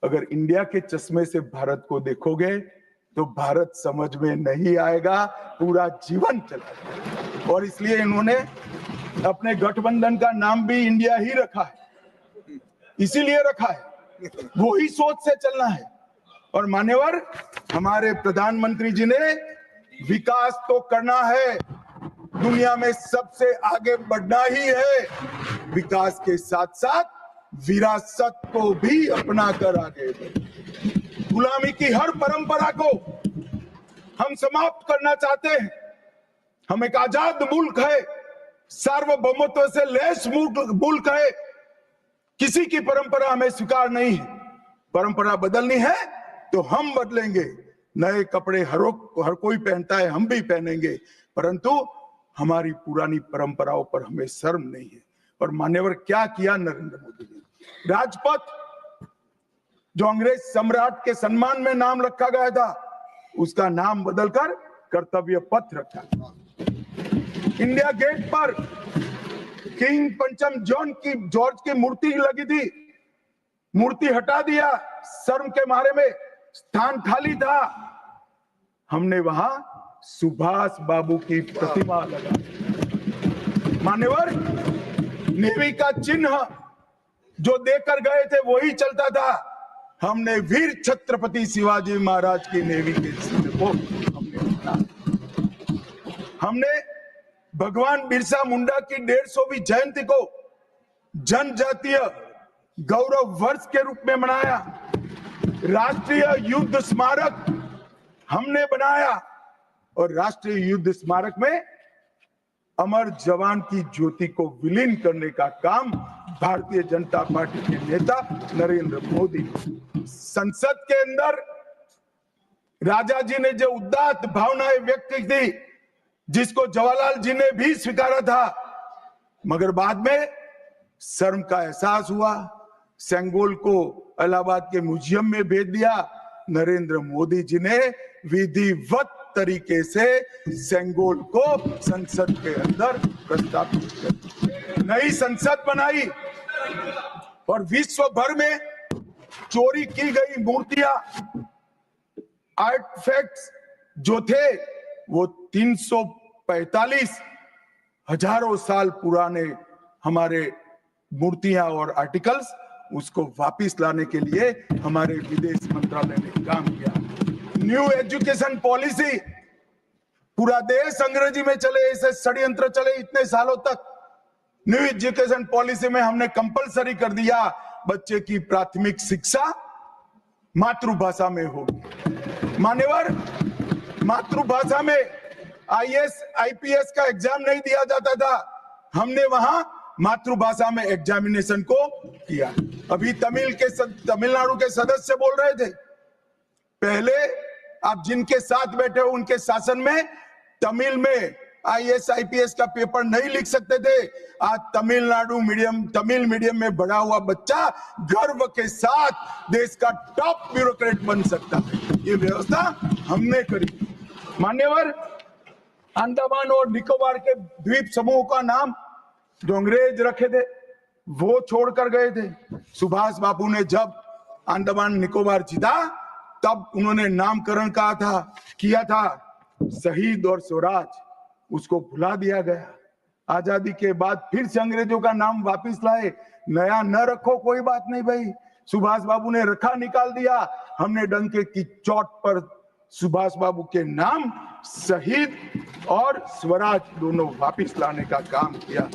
अगर इंडिया के चश्मे से भारत को देखोगे तो भारत समझ में नहीं आएगा, पूरा जीवन चला जाएगा। और इसलिए इन्होंने अपने गठबंधन का नाम भी इंडिया ही रखा है, इसीलिए रखा है, वो ही सोच से चलना है। और मान्यवर, हमारे प्रधानमंत्री जी ने विकास तो करना है, दुनिया में सबसे आगे बढ़ना ही है, विकास के साथ साथ विरासत को भी अपना कर आगे बढ़े। गुलामी की हर परंपरा को हम समाप्त करना चाहते हैं। हम एक आजाद मुल्क है, सार्वभौमत्व से लैस मुल्क है, किसी की परंपरा हमें स्वीकार नहीं है। परंपरा बदलनी है तो हम बदलेंगे, नए कपड़े हर कोई पहनता है, हम भी पहनेंगे, परंतु हमारी पुरानी परंपराओं पर हमें शर्म नहीं है। और मान्यवर, क्या किया नरेंद्र मोदी ने? राजपथ, जो अंग्रेज सम्राट के सम्मान में नाम रखा गया था, उसका नाम बदलकर कर्तव्य पथ रखा। इंडिया गेट पर किंग पंचम जॉर्ज की मूर्ति लगी थी, मूर्ति हटा दिया, शर्म के मारे में स्थान खाली था, हमने वहां सुभाष बाबू की प्रतिमा लगा। मान्यवर, नेवी का चिन्ह जो देकर गए थे वही चलता था, हमने वीर छत्रपति शिवाजी महाराज की नेवी के चिन्ह को हमने भगवान बिरसा मुंडा की 150वीं जयंती को जनजातीय गौरव वर्ष के रूप में मनाया। राष्ट्रीय युद्ध स्मारक हमने बनाया और राष्ट्रीय युद्ध स्मारक में अमर जवान की ज्योति को विलीन करने का काम भारतीय जनता पार्टी के नेता नरेंद्र मोदी। संसद के अंदर राजा जी ने जो उदात्त भावनाएं व्यक्त की थी, जिसको जवाहरलाल जी ने भी स्वीकारा था, मगर बाद में शर्म का एहसास हुआ, सेंगोल को इलाहाबाद के म्यूजियम में भेज दिया। नरेंद्र मोदी जी ने विधिवत तरीके से सेंगोल को संसद के अंदर प्रस्तावित कर नई संसद बनाई और विश्व भर में चोरी की गई मूर्तियां, आर्टिफैक्ट्स जो थे वो 345 हजारों साल पुराने हमारे मूर्तियां और आर्टिकल्स, उसको वापस लाने के लिए हमारे विदेश मंत्रालय ने काम किया। न्यू एजुकेशन पॉलिसी, पूरा देश अंग्रेजी में चले, ऐसे षड्यंत्र चले इतने सालों तक। न्यू एजुकेशन पॉलिसी में हमने कंपलसरी कर दिया, बच्चे की प्राथमिक शिक्षा मातृभाषा में होगी। मान्यवर, मातृभाषा में आईएएस आईपीएस का एग्जाम नहीं दिया जाता था, हमने वहां मातृभाषा में एग्जामिनेशन को किया। अभी तमिलनाडु के सदस्य बोल रहे थे, पहले आप जिनके साथ बैठे हो उनके शासन में तमिल में आईएएस आईपीएस का पेपर नहीं लिख सकते थे। आज तमिल मीडियम में बड़ा हुआ बच्चा गर्व के साथ देश का टॉप ब्यूरोक्रेट बन सकता है। ये व्यवस्था हमने करी। मान्यवर, अंडमान और निकोबार के द्वीप समूह का नाम जो अंग्रेज रखे थे वो छोड़कर गए थे। सुभाष बाबू ने जब अंडमान निकोबार जीता तब उन्होंने नामकरण किया था शहीद और स्वराज, उसको भुला दिया गया। आजादी के बाद फिर से अंग्रेजों का नाम वापस लाए, नया न रखो कोई बात नहीं भाई, सुभाष बाबू ने रखा, निकाल दिया, हमने डंके की चोट पर सुभाष बाबू के नाम शहीद और स्वराज दोनों वापस लाने का काम किया।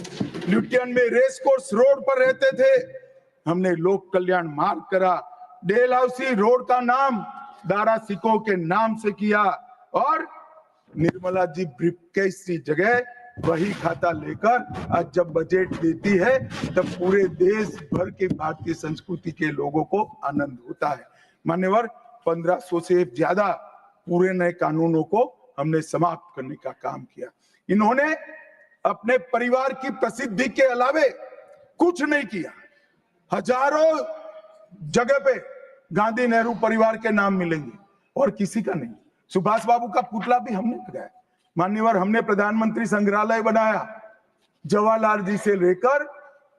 ल्यूटियन में रेस कोर्स रोड पर रहते थे, हमने लोक कल्याण मार्ग करा। डेलहाउसी रोड का नाम दारा सिकोह के नाम से किया और निर्मला जी ब्रीफकेस की जगह वही खाता लेकर आज जब बजट देती है तब पूरे देश भर के भारतीय संस्कृति के लोगों को आनंद होता है। मान्यवर, 1500 से ज्यादा पूरे नए कानूनों को हमने समाप्त करने का काम किया। इन्होंने अपने परिवार की प्रसिद्धि के अलावे कुछ नहीं किया। हजारों जगह पे गांधी नेहरू परिवार के नाम मिलेंगे और किसी का नहीं। सुभाष बाबू का पुतला भी हमने लगाया। मान्यवर, हमने प्रधानमंत्री संग्रहालय बनाया, जवाहरलाल जी से लेकर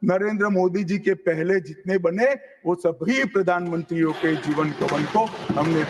नरेंद्र मोदी जी के पहले जितने बने वो सभी प्रधानमंत्रियों के जीवन कवन को हमने